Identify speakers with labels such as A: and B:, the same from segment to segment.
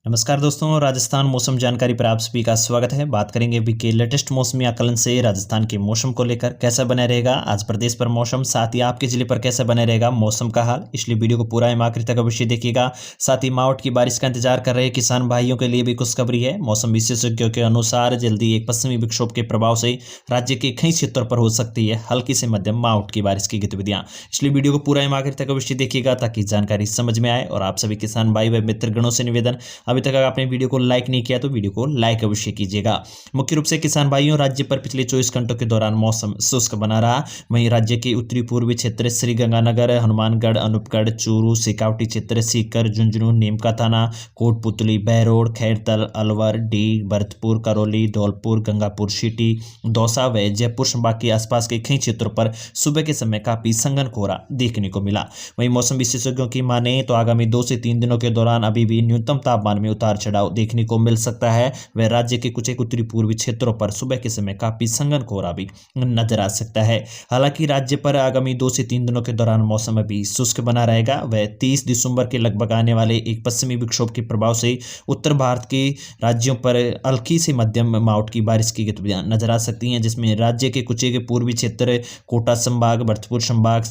A: नमस्कार दोस्तों, राजस्थान मौसम जानकारी पर आप सभी का स्वागत है। बात करेंगे अभी के लेटेस्ट मौसमी आकलन से राजस्थान के मौसम को लेकर कैसा बना रहेगा आज प्रदेश पर मौसम, साथ ही आपके जिले पर कैसा बना रहेगा मौसम का हाल। इसलिए वीडियो को पूरा आखिर तक अवश्य देखिएगा। साथ ही मावठ की बारिश का इंतजार कर रहे किसान भाइयों के लिए भी खुशखबरी है। मौसम विशेषज्ञों के अनुसार जल्दी एक पश्चिमी विक्षोभ के प्रभाव से राज्य के कई क्षेत्रों पर हो सकती है हल्की से मध्यम मावठ की बारिश की गतिविधियां। इसलिए वीडियो को पूरा आखिर तक अवश्य देखिएगा ताकि जानकारी समझ में आए। और आप सभी किसान भाई व मित्रगणों से निवेदन, अभी तक अगर आपने वीडियो को लाइक नहीं किया तो वीडियो को लाइक अवश्य कीजिएगा। मुख्य रूप से किसान भाइयों, राज्य पर पिछले 24 घंटों के दौरान मौसम शुष्क बना रहा। वहीं राज्य के उत्तरी पूर्वी क्षेत्र श्रीगंगानगर, हनुमानगढ़, अनूपगढ़, चूरू, शेखावटी क्षेत्र, सीकर, झुंझुनू, नीमका थाना, कोटपुतली, बहरोड, खैरतल, अलवर, डीग, भरतपुर, करौली, धौलपुर, गंगापुर सिटी, दौसा व जयपुर संभाग के आसपास के कई क्षेत्रों पर सुबह के समय काफी संघन कोहरा देखने को मिला। वहीं मौसम विशेषज्ञों की माने तो आगामी 2 से 3 दिनों के दौरान अभी भी न्यूनतम तापमान में उतार चढ़ाव देखने को मिल सकता है। वह राज्य के कुछ एक उत्तरी पूर्वी क्षेत्रों पर सुबह के समय काफी संघन कोहरा भी नजर आ सकता है। हालांकि राज्य पर आगामी 2 से 3 दिनों के दौरान मौसम अभी शुष्क बना रहेगा। वह 30 दिसंबर के लगभग आने वाले एक पश्चिमी विक्षोभ के प्रभाव से उत्तर भारत के राज्यों पर हल्की से मध्यम मावठ की बारिश की गतिविधियां नजर आ सकती हैं, जिसमें राज्य के कुछ एक पूर्वी क्षेत्र, कोटा संभाग, भरतपुर संभाग,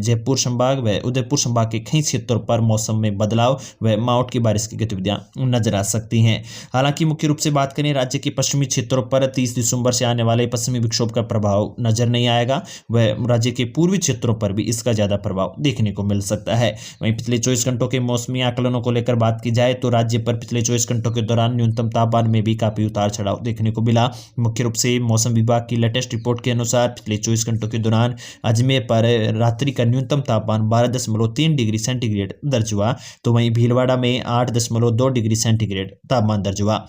A: जयपुर संभाग व उदयपुर संभाग के कई क्षेत्रों पर मौसम में बदलाव व मावठ की बारिश की गतिविधियां नजर आ सकती हैं। हालांकि मुख्य रूप से बात करें, राज्य के पश्चिमी क्षेत्रों पर 30 दिसंबर से आने वाले पश्चिमी विक्षोभ का प्रभाव नजर नहीं आएगा। वह राज्य के पूर्वी क्षेत्रों पर भी इसका ज्यादा प्रभाव देखने को मिल सकता है। वहीं पिछले 24 घंटों के मौसमी आकलनों को लेकर बात की जाए तो राज्य पर पिछले 24 घंटों के दौरान न्यूनतम तापमान में भी काफी उतार चढ़ाव देखने को मिला। मुख्य रूप से मौसम विभाग की लेटेस्ट रिपोर्ट के अनुसार पिछले 24 घंटों के दौरान अजमेर पर रात्रि का न्यूनतम तापमान 12.3 डिग्री सेंटीग्रेड दर्ज हुआ, तो वहीं भीलवाड़ा में 8.2 डिग्री सेंटीग्रेड तापमान दर्ज हुआ।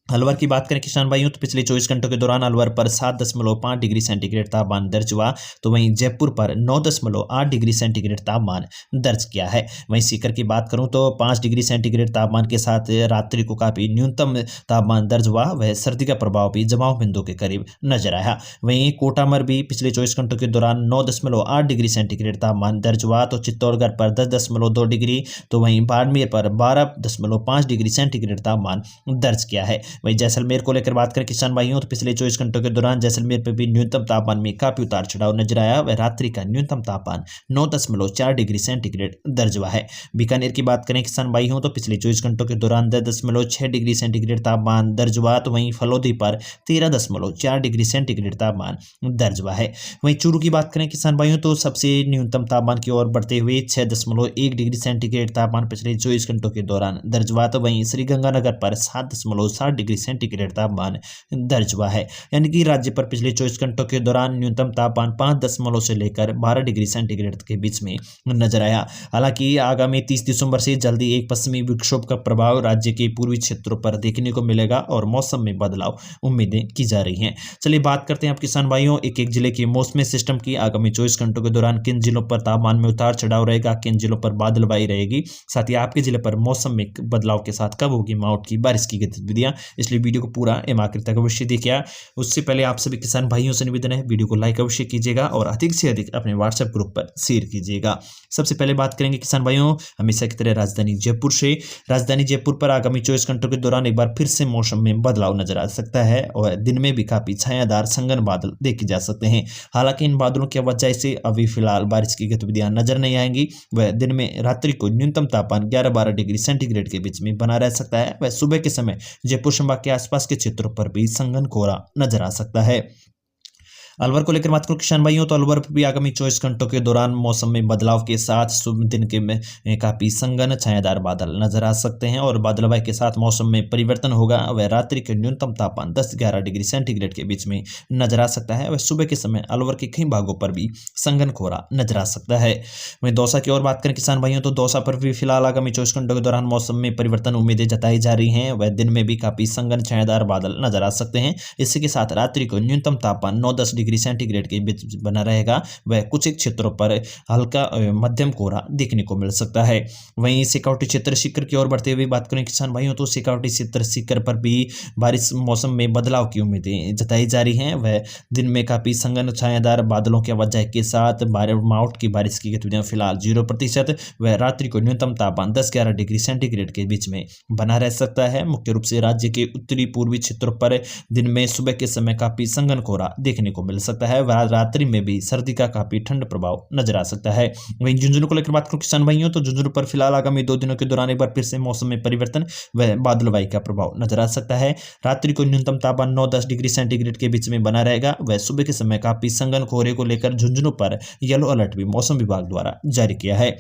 A: अलवर की बात करें किसान भाइयों तो पिछले 24 घंटों के दौरान अलवर पर 7.5 डिग्री सेंटीग्रेड तापमान दर्ज हुआ, तो वहीं जयपुर पर 9.8 डिग्री सेंटीग्रेड तापमान दर्ज किया है। वहीं सीकर की बात करूं तो 5 डिग्री सेंटीग्रेड तापमान के साथ रात्रि को काफी न्यूनतम तापमान दर्ज हुआ। वह सर्दी का प्रभाव भी जमाव बिंदु के करीब नजर आया। वहीं कोटामर भी पिछले 24 घंटों के दौरान 9.8 डिग्री सेंटीग्रेड तापमान दर्ज हुआ, तो चित्तौड़गढ़ पर 10.2 डिग्री, तो वहीं बाड़मेर पर 12.5 डिग्री सेंटीग्रेड तापमान दर्ज किया है। वहीं जैसलमेर को लेकर बात करें किसान भाइयों तो पिछले 24 घंटों के दौरान जैसलमेर पर भी न्यूनतम तापमान में काफी उतार चढ़ाव नजर आया। वह रात्रि का न्यूनतम तापमान 9.4 डिग्री सेंटीग्रेड दर्ज हुआ है। बीकानेर की बात करें किसान भाइयों तो पिछले 24 घंटों के दौरान 10.6 डिग्री सेंटीग्रेड तापमान दर्ज हुआ, तो वहीं फलोदी पर 13.4 डिग्री सेंटीग्रेड तापमान दर्ज हुआ है। वहीं चूरू की बात करें किसान भाइयों तो सबसे न्यूनतम तापमान की ओर बढ़ते हुए 6.1 डिग्री सेंटीग्रेड तापमान पिछले 24 घंटों के दौरान दर्ज हुआ, तो वहीं श्रीगंगानगर पर 7.7 डिग्री सेंटीग्रेड तापमान दर्ज हुआ है। यानी कि राज्य पर पिछले 24 घंटों के दौरान न्यूनतम तापमान 5 से लेकर 12 डिग्री सेंटीग्रेड के बीच में नजर आया। हालांकि आगामी 30 दिसंबर से जल्दी एक पश्चिमी विक्षोभ का प्रभाव राज्य के पूर्वी क्षेत्रों पर देखने को मिलेगा और मौसम में बदलाव उम्मीदें की जा रही हैं। चलिए बात करते हैं आप किसान भाइयों एक एक जिले के मौसमी सिस्टम की। आगामी 24 घंटों के दौरान किन जिलों पर तापमान में उतार चढ़ाव रहेगा, किन जिलों पर बादलबाई रहेगी, साथ ही आपके जिले पर मौसम में बदलाव के साथ कब होगी मावठ की बारिश की गतिविधियां। इसलिए वीडियो को पूरा आखिर तक अवश्य देखिए। उससे पहले आप सभी किसान भाइयों से निवेदन है वीडियो को लाइक अवश्य कीजिएगा और अधिक से अधिक अपने व्हाट्सएप ग्रुप पर शेयर कीजिएगा। सबसे पहले बात करेंगे किसान भाइयों हमेशा की तरह राजधानी जयपुर से। राजधानी जयपुर पर आगामी 24 घंटों के दौरान एक बार फिर से मौसम में बदलाव नजर आ सकता है और दिन में भी काफी छायादार संघन बादल देखे जा सकते हैं। हालांकि इन बादलों की वजह से अभी फिलहाल बारिश की गतिविधियां नजर नहीं आएंगी। वह दिन में रात्रि को न्यूनतम तापमान 11-12 डिग्री सेंटीग्रेड के बीच में बना रह सकता है। वह सुबह के समय जयपुर संभाग के आसपास के क्षेत्रों पर भी संघन कोहरा नजर आ सकता है। अलवर को लेकर बात करूं किसान भाइयों तो अलवर पर भी आगामी 24 घंटों के दौरान मौसम में बदलाव के साथ सुबह दिन के में काफी संघन छायादार बादल नजर आ सकते हैं और बादलवाई के साथ मौसम में परिवर्तन होगा। वह रात्रि के न्यूनतम तापमान 10-11 डिग्री सेंटीग्रेड के बीच में नजर आ सकता है। वह सुबह के समय अलवर के कई भागों पर भी संघन कोहरा नजर आ सकता है। वहीं दौसा की ओर बात करें किसान भाइयों तो दौसा पर भी फिलहाल आगामी 24 घंटों के दौरान मौसम में परिवर्तन उम्मीदें जताई जा रही हैं। वह दिन में भी काफी संघन छायादार बादल नजर आ सकते हैं। इसी के साथ रात्रि को न्यूनतम तापमान 9-10 डिग्री डिग्री सेंटीग्रेड के बीच बना रहेगा। वह कुछ एक क्षेत्रों पर हल्का मध्यम कोहरा देखने को मिल सकता है। वहीं शेखावाटी क्षेत्र सीकर की ओर बढ़ते हुए बात करें किसान भाइयों, तो शेखावाटी क्षेत्र सीकर पर भी बारिश मौसम में बदलाव की उम्मीदें जताई जा रही हैं। वह दिन में काफी संघन छायादार बादलों के आवाजाही के साथ माउंट की बारिश की गतिविधियां फिलहाल 0%। वह रात्रि को न्यूनतम तापमान 10-11 डिग्री सेंटीग्रेड के बीच में बना रह सकता है। मुख्य रूप से राज्य के उत्तरी पूर्वी क्षेत्रों पर दिन में सुबह के समय काफी संघन कोहरा देखने को मिल सकता है। वह रात्रि में भी सर्दी का काफी ठंड प्रभाव नजर आ सकता है। वहीं झुंझुनू को लेकर बात करूं किसान भाइयों, तो झुंझुनू पर फिलहाल आगामी 2 दिनों के दौरान एक बार फिर से मौसम में परिवर्तन व बादलवाई का प्रभाव नजर आ सकता है। रात्रि को न्यूनतम तापमान 9-10 डिग्री सेंटीग्रेड के बीच में बना रहेगा। वह सुबह के समय काफी संघन कोहरे को लेकर झुंझुनू पर येलो अलर्ट भी मौसम विभाग द्वारा जारी किया है।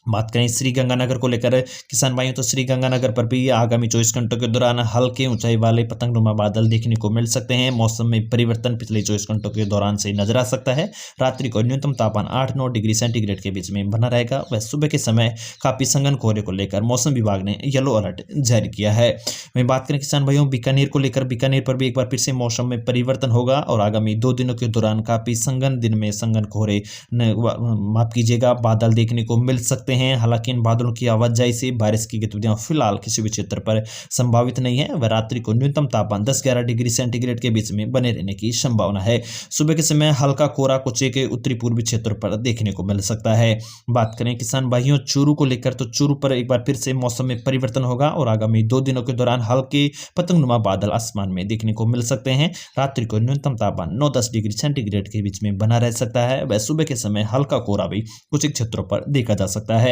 A: बात करें श्रीगंगानगर को लेकर किसान भाइयों, तो श्रीगंगानगर पर भी आगामी 24 घंटों के दौरान हल्के ऊंचाई वाले पतंगनुमा बादल देखने को मिल सकते हैं। मौसम में परिवर्तन पिछले 24 घंटों के दौरान से नजर आ सकता है। रात्रि को न्यूनतम तापमान 8-9 डिग्री सेंटीग्रेड के बीच में बना रहेगा। वह सुबह के समय काफी संघन कोहरे को लेकर मौसम विभाग ने येलो अलर्ट जारी किया है। वहीं बात करें किसान भाइयों बीकानेर को लेकर, बीकानेर पर भी एक बार फिर से मौसम में परिवर्तन होगा और आगामी 2 दिनों के दौरान काफी संघन दिन में संघन कोहरे माफ कीजिएगा बादल देखने को मिल सकते हैं। हालांकि इन बादलों की आवाजाही से बारिश की गतिविधियां फिलहाल किसी भी क्षेत्र पर संभावित नहीं है। वह रात्रि को न्यूनतम तापमान 10-11 डिग्री सेंटीग्रेड के बीच में बने रहने की संभावना है। सुबह के समय हल्का कोहरा कुछ के उत्तरी पूर्वी क्षेत्रों पर देखने को मिल सकता है। बात करें किसान भाइयों चूरू को लेकर, तो चूरू पर एक बार फिर से मौसम में परिवर्तन होगा और आगामी 2 दिनों के दौरान हल्के पतंगनुमा बादल आसमान में देखने को मिल सकते हैं। रात्रि को न्यूनतम तापमान 9-10 डिग्री सेंटीग्रेड के बीच में बना रह सकता है। वह सुबह के समय हल्का कोहरा भी कुछ क्षेत्रों पर देखा जा सकता है।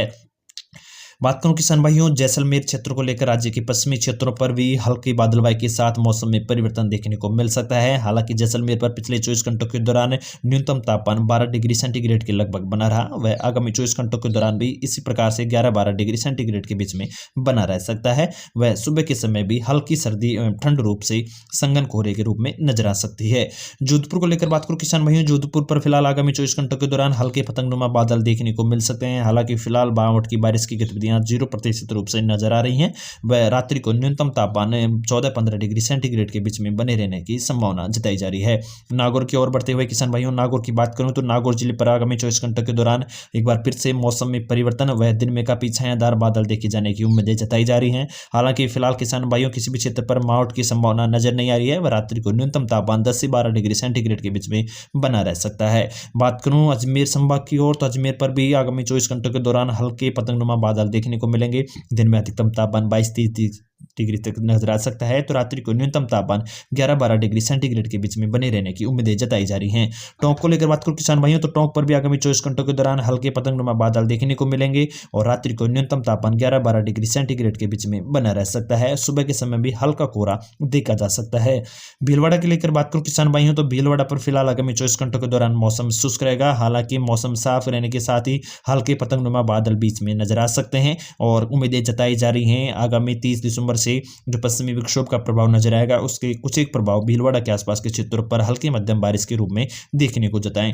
A: बात करूं किसान भाइयों जैसलमेर क्षेत्र को लेकर, राज्य के पश्चिमी क्षेत्रों पर भी हल्की बादलवाई के साथ मौसम में परिवर्तन देखने को मिल सकता है। हालांकि जैसलमेर पर पिछले 24 घंटों के दौरान न्यूनतम तापमान 12 डिग्री सेंटीग्रेड के लगभग बना रहा। वह आगामी 24 घंटों के दौरान भी इसी प्रकार से 11-12 डिग्री सेंटीग्रेड के बीच में बना रह सकता है। वह सुबह के समय भी हल्की सर्दी एवं ठंड रूप से संघन कोहरे के रूप में नजर आ सकती है। जोधपुर को लेकर बात करूं किसान भाइयों, जोधपुर पर फिलहाल आगामी 24 घंटों के दौरान हल्के पतंगनुमा बादल देखने को मिल सकते हैं। हालांकि फिलहाल बावट की बारिश की गतिविधियां 0% रूप से नजर आ रही हैं। वह रात्रि को न्यूनतम तापमान 14-15 डिग्री सेंटीग्रेड के बीच में बने रहने की संभावना जताई जा रही है। नागौर की ओर बढ़ते हुए किसान भाइयों, नागौर की बात करूं तो नागौर जिले पर आगामी 24 घंटों के दौरान एक बार फिर से मौसम में परिवर्तन, वह दिन में काफी छायादार बादल देखे जाने की उम्मीदें जताई जा रही हैं। हालांकि फिलहाल किसान भाइयों किसी भी क्षेत्र पर मावठ की संभावना नजर नहीं आ रही है। वह रात्रि को न्यूनतम तापमान 10 से 12 डिग्री सेंटीग्रेड के बीच में बना रह सकता है। बात करूं अजमेर संभाग की ओर, तो अजमेर पर भी आगामी 24 घंटों के दौरान हल्के पतंगनुमा बादल देखने को मिलेंगे। दिन में अधिकतम तापमान 22-30 डिग्री तक नजर आ सकता है। तो रात्रि को न्यूनतम तापमान 11-12 डिग्री सेंटीग्रेड के बीच में बने रहने की उम्मीदें जताई जा रही हैं। टोंक को लेकर बात करूं किसान भाइयों, तो टोंक पर भी आगामी 24 घंटों के दौरान हल्के पतंगनुमा बादल देखने को मिलेंगे और रात्रि को न्यूनतम तापमान 11-12 डिग्री सेंटीग्रेड के बीच में बना रह सकता है। सुबह के समय भी हल्का कोहरा देखा जा सकता है। भीलवाड़ा के लेकर बात करूं किसान भाइयों, तो भीलवाड़ा पर फिलहाल आगामी 24 घंटों के दौरान मौसम शुष्क रहेगा। हालांकि मौसम साफ रहने के साथ ही हल्के पतंगनुमा बादल बीच में नजर आ सकते हैं और उम्मीदें जताई जा रही हैं आगामी 30 दिसंबर से जो पश्चिमी विक्षोभ का प्रभाव नजर आएगा उसके कुछ एक प्रभाव भीलवाड़ा के आसपास के क्षेत्रों पर हल्की मध्यम बारिश के रूप में देखने को जताएं।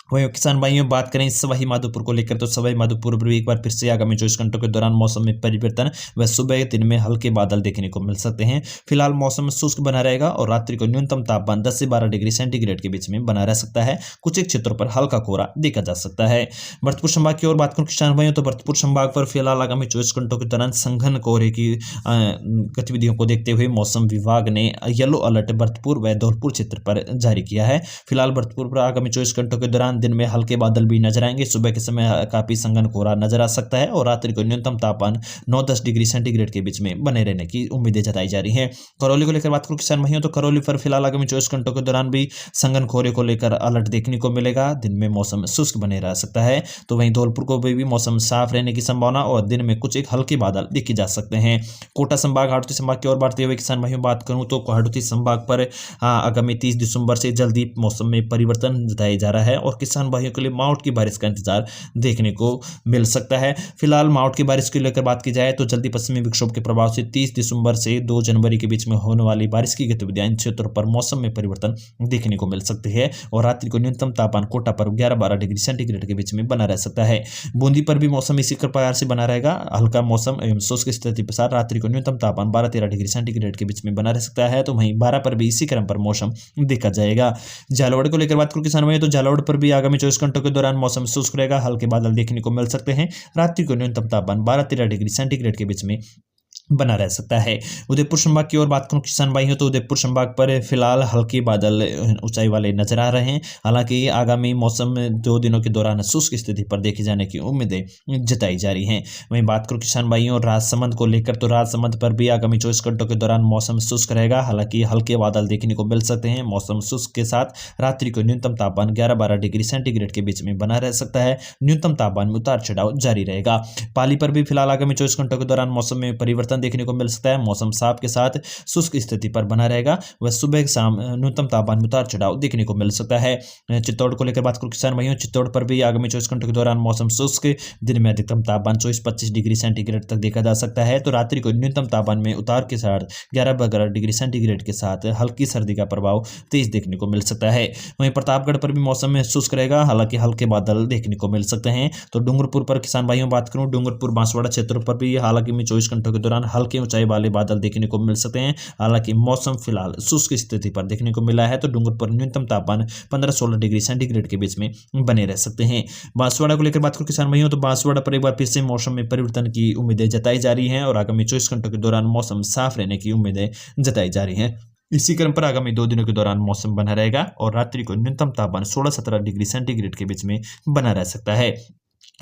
A: वहीं किसान भाइयों बात करें सवाई माधोपुर को लेकर, तो सवाई माधोपुर पर भी एक बार फिर से आगामी 24 घंटों के दौरान मौसम में परिवर्तन, वह सुबह दिन में हल्के बादल देखने को मिल सकते हैं। फिलहाल मौसम शुष्क बना रहेगा और रात्रि को न्यूनतम तापमान 10 से 12 डिग्री सेंटीग्रेड के बीच में बना रह सकता है। कुछ एक क्षेत्रों पर हल्का कोहरा देखा जा सकता है। भरतपुर संभाग की ओर बात करूं किसान भाइयों, तो भरतपुर संभाग पर फिलहाल आगामी 24 घंटों के दौरान संघन कोहरे की गतिविधियों को देखते हुए मौसम विभाग ने येलो अलर्ट भरतपुर व धौलपुर क्षेत्र पर जारी किया है। फिलहाल भरतपुर पर आगामी 24 घंटों के दौरान दिन में हल्के बादल भी नजर आएंगे। सुबह के समय काफी संघन कोहरा नजर आ सकता है और रात्रि को न्यूनतम तापमान 9-10 डिग्री सेंटीग्रेड के बीच में बने रहने की उम्मीदें जताई जा रही हैं। करौली को लेकर बात करूं किसान भाइयों, तो करौली पर फिलहाल आगामी 24 घंटों के दौरान भी संघन कोहरे को लेकर अलर्ट देखने को मिलेगा। दिन में मौसम शुष्क बने रह सकता है। तो वहीं धौलपुर को भी मौसम साफ रहने की संभावना और दिन में कुछ एक हल्के बादल देखे जा सकते हैं। कोटा संभाग, हाड़ौती संभाग की ओर बढ़ते हुए किसान भाइयों बात करूं तो हाड़ौती संभाग पर आगामी 30 दिसंबर से जल्दी मौसम में परिवर्तन जताया जा रहा है और किसान भाइयों के लिए मावठ की बारिश का इंतजार देखने को मिल सकता है। फिलहाल मावठ की बारिश को लेकर बात की जाए तो जल्दी पश्चिमी विक्षोभ के प्रभाव से 30 दिसंबर से 2 जनवरी के बीच में होने वाली बारिश की गतिविधियां इन क्षेत्रों पर मौसम में परिवर्तन देखने को मिल सकती है और रात्रि को न्यूनतम तापमान कोटा पर 11-12 डिग्री सेंटीग्रेड के बीच में बना रह सकता है। बूंदी पर भी मौसम इसी प्रकार से बना रहेगा। हल्का मौसम एवं शुष्क स्थिति के साथ रात्रि को न्यूनतम तापमान 12-13 डिग्री सेंटीग्रेड के बीच में बना रह सकता है। तो वहीं 12 पर भी इसी क्रम पर मौसम देखा जाएगा। झालावाड़ को लेकर बात करूं किसान भाई तो झालावाड़ पर भी आगामी 24 घंटों के दौरान मौसम शुष्क रहेगा। हल्के बादल देखने को मिल सकते हैं। रात्रि को न्यूनतम तापमान 12-13 डिग्री सेंटीग्रेड के बीच में बना रह सकता है। उदयपुर संभाग की ओर बात करूं किसान भाइयों तो उदयपुर संभाग पर फिलहाल हल्के बादल ऊंचाई वाले नजर आ रहे हैं। हालांकि आगामी मौसम 2 दिनों के दौरान शुष्क स्थिति पर देखे जाने की उम्मीदें जताई जा रही हैं। वहीं बात करूं किसान भाइयों राजसमंद को लेकर तो राजसमंद पर भी आगामी 24 घंटों के दौरान मौसम शुष्क रहेगा। हालांकि हल्के बादल देखने को मिल सकते हैं। मौसम शुष्क के साथ रात्रि को न्यूनतम तापमान 11-12 डिग्री सेंटीग्रेड के बीच में बना रह सकता है। न्यूनतम तापमान में उतार चढ़ाव जारी रहेगा। पाली पर भी फिलहाल आगामी 24 घंटों के दौरान मौसम में परिवर्तन देखने को मिल सकता है। मौसम साफ के साथ शुष्क स्थिति पर बना रहेगा। वह सुबह शाम न्यूनतम तापमान में उतार चढ़ाव देखने को मिल सकता है। चित्तौड़ को लेकर बात करूं किसान भाइयों चित्तौड़ पर भी आगामी 24 घंटों के दौरान मौसम शुष्क, दिन में अधिकतम तापमान 24-25 डिग्री सेंटीग्रेड तक देखा जा सकता है। तो रात्रि को न्यूनतम तापमान में उतार के साथ 11-12 डिग्री सेंटीग्रेड के साथ हल्की सर्दी का प्रभाव तेज देखने को मिल सकता है। वहीं प्रतापगढ़ पर भी मौसम में शुष्क रहेगा। हालांकि हल्के बादल देखने को मिल सकते हैं। तो डूंगरपुर पर किसान भाइयों बात करूं डूंगरपुर बांसवाड़ा क्षेत्रों पर भी हालांकि 24 घंटों के दौरान हल्के ऊंचाई वाले बादल देखने को मिल सकते हैं। हालांकि मौसम फिलहाल शुष्क स्थिति पर देखने को मिला है। तो डूंगरपुर न्यूनतम तापमान 15-16 डिग्री सेंटीग्रेड के बीच में बने रह सकते हैं। बांसवाड़ा को लेकर बात करूं किसान भाइयों तो बांसवाड़ा पर एक बार फिर से मौसम में परिवर्तन की उम्मीदें जताई जा रही हैं और आगामी 24 घंटों के दौरान मौसम साफ रहने की उम्मीदें जताई जा रही हैं। इसी क्रम पर आगामी 2 दिनों के दौरान मौसम बना रहेगा और रात्रि को न्यूनतम तापमान 16-17 डिग्री सेंटीग्रेड के बीच में बना रह सकता है।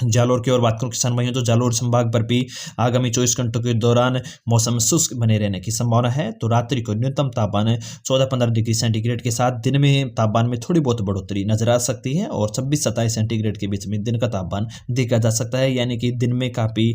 A: जालोर की ओर बात करूं किसान भाइयों तो जालोर संभाग पर भी आगामी 24 घंटों के दौरान मौसम शुष्क बने रहने की संभावना है। तो रात्रि को न्यूनतम तापमान 14-15 डिग्री सेंटीग्रेड के साथ दिन में तापमान में थोड़ी बहुत बढ़ोतरी नजर आ सकती है और 26-27 सेंटीग्रेड के बीच में दिन का तापमान देखा जा सकता है। यानी कि दिन में काफ़ी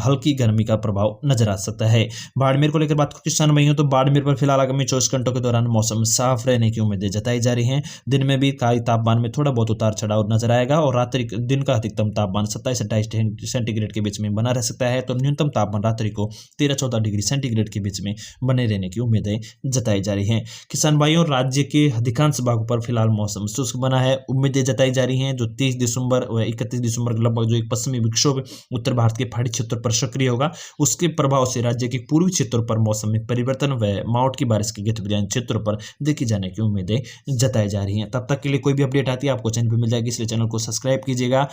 A: हल्की गर्मी का प्रभाव नजर आ सकता है। बाड़मेर को लेकर बात करूं किसान भाइयों तो बाड़मेर पर फिलहाल आगामी 24 घंटों के दौरान मौसम साफ रहने की उम्मीदें जताई जा रही हैं। दिन में भी तापमान में थोड़ा बहुत उतार चढ़ाव नजर आएगा और रात्रि दिन का अधिकतम तापमान 27-28 सेंटीग्रेड के बीच में बना रह सकता है। तो न्यूनतम तापमान रात्रि को 13-14 डिग्री सेंटीग्रेड के बीच में बने रहने की उम्मीदें जताई जा रही हैं। किसान भाइयों राज्य के अधिकांश भागों पर फिलहाल मौसम शुष्क बना है। उम्मीदें जताई जा रही हैं जो 30 दिसंबर व 31 दिसंबर के लगभग जो एक पश्चिमी विक्षोभ उत्तर भारत के पहाड़ी क्षेत्रों पर सक्रिय होगा उसके प्रभाव से राज्य के पूर्वी क्षेत्रों पर मौसम में परिवर्तन व मावठ की बारिश की गतिविधियां क्षेत्रों पर देखी जाने की उम्मीदें जताई जा रही हैं। तब तक के लिए कोई भी अपडेट आती है आपको चैनल पर मिल जाएगी, इसलिए चैनल को सब्सक्राइब कीजिएगा।